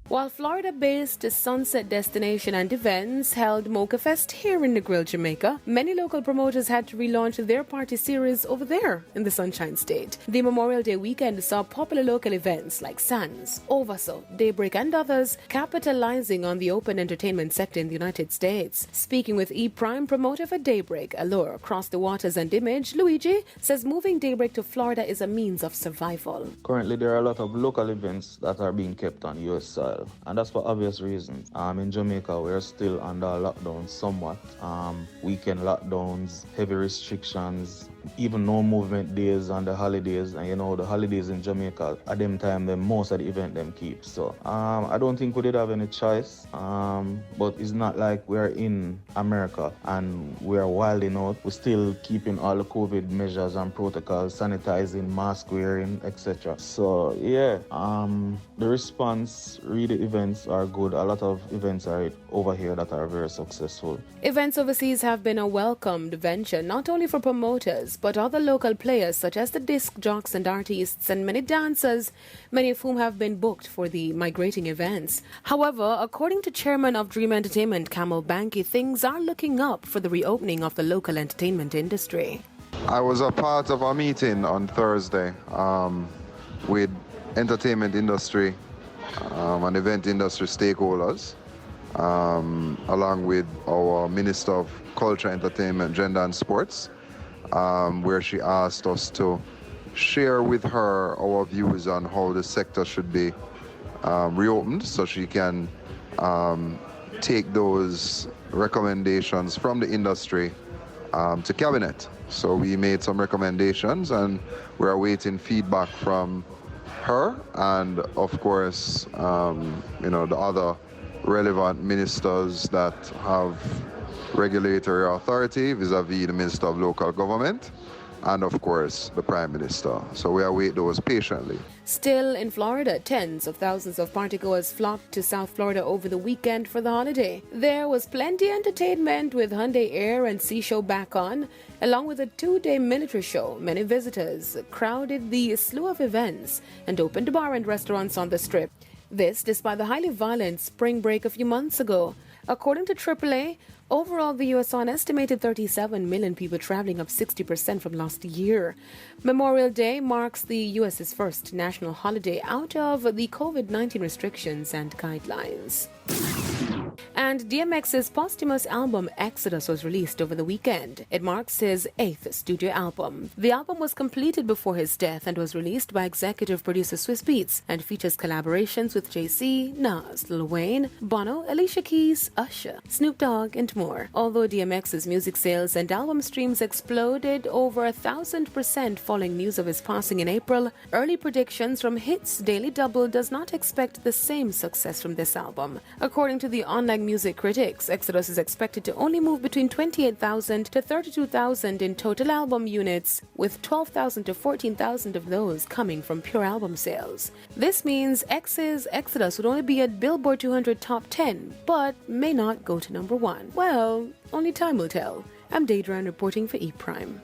While Florida-based Sunset Destination and Events held Mocha Fest here in Negril, Jamaica, many local promoters had to relaunch their party series over there in the Sunshine State. The Memorial Day weekend saw popular local events like Sands, Ovaso, Daybreak and others capitalizing on the open entertainment sector in the United States. Speaking with E-Prime, promoter for Daybreak, Allure, Across the Waters and Image, Luigi says moving Daybreak to Florida is a means of survival. Currently, there are a lot of local events that are being kept on U.S. soil. And that's for obvious reasons. In Jamaica, we're still under lockdown somewhat. Weekend lockdowns, heavy restrictions, even no movement days on the holidays. And the holidays in Jamaica, at them time, most of the event them keep. So I don't think we did have any choice. But it's not like we're in America and we're wilding out. We're still keeping all the COVID measures and protocols, sanitizing, mask wearing, etc. So yeah, the response really events are good. A lot of events are over here that are very successful. Events overseas have been a welcomed venture, not only for promoters, but other local players such as the disc jocks and artists and many dancers, many of whom have been booked for the migrating events. However, according to chairman of Dream Entertainment, Kamal Banki, things are looking up for the reopening of the local entertainment industry. I was a part of a meeting on Thursday with entertainment industry and event industry stakeholders, along with our Minister of Culture, Entertainment, Gender and Sports, where she asked us to share with her our views on how the sector should be reopened so she can take those recommendations from the industry to Cabinet. So we made some recommendations and we're awaiting feedback from her and of course the other relevant ministers that have regulatory authority vis-a-vis the Minister of Local Government and of course the Prime Minister. So we await those patiently. Still in Florida, tens of thousands of partygoers flocked to South Florida over the weekend for the holiday. There was plenty entertainment with Hyundai Air and Sea Show back on, along with a 2-day military show. Many visitors crowded the slew of events and opened bar and restaurants on the Strip. This despite the highly violent spring break a few months ago. According to AAA, overall the U.S. saw an estimated 37 million people traveling, up 60% from last year. Memorial Day marks the U.S.'s first national holiday out of the COVID-19 restrictions and guidelines. And DMX's posthumous album Exodus was released over the weekend. It marks his 8th studio album. The album was completed before his death and was released by executive producer Swiss Beats and features collaborations with Jay-Z, Nas, Lil Wayne, Bono, Alicia Keys, Usher, Snoop Dogg, and more. Although DMX's music sales and album streams exploded over 1,000% following news of his passing in April, early predictions from Hits Daily Double does not expect the same success from this album. According to the online music critics, Exodus is expected to only move between 28,000 to 32,000 in total album units, with 12,000 to 14,000 of those coming from pure album sales. This means X's Exodus would only be at Billboard 200 Top 10, but may not go to number 1. Well, only time will tell. I'm Deidran reporting for E! Prime.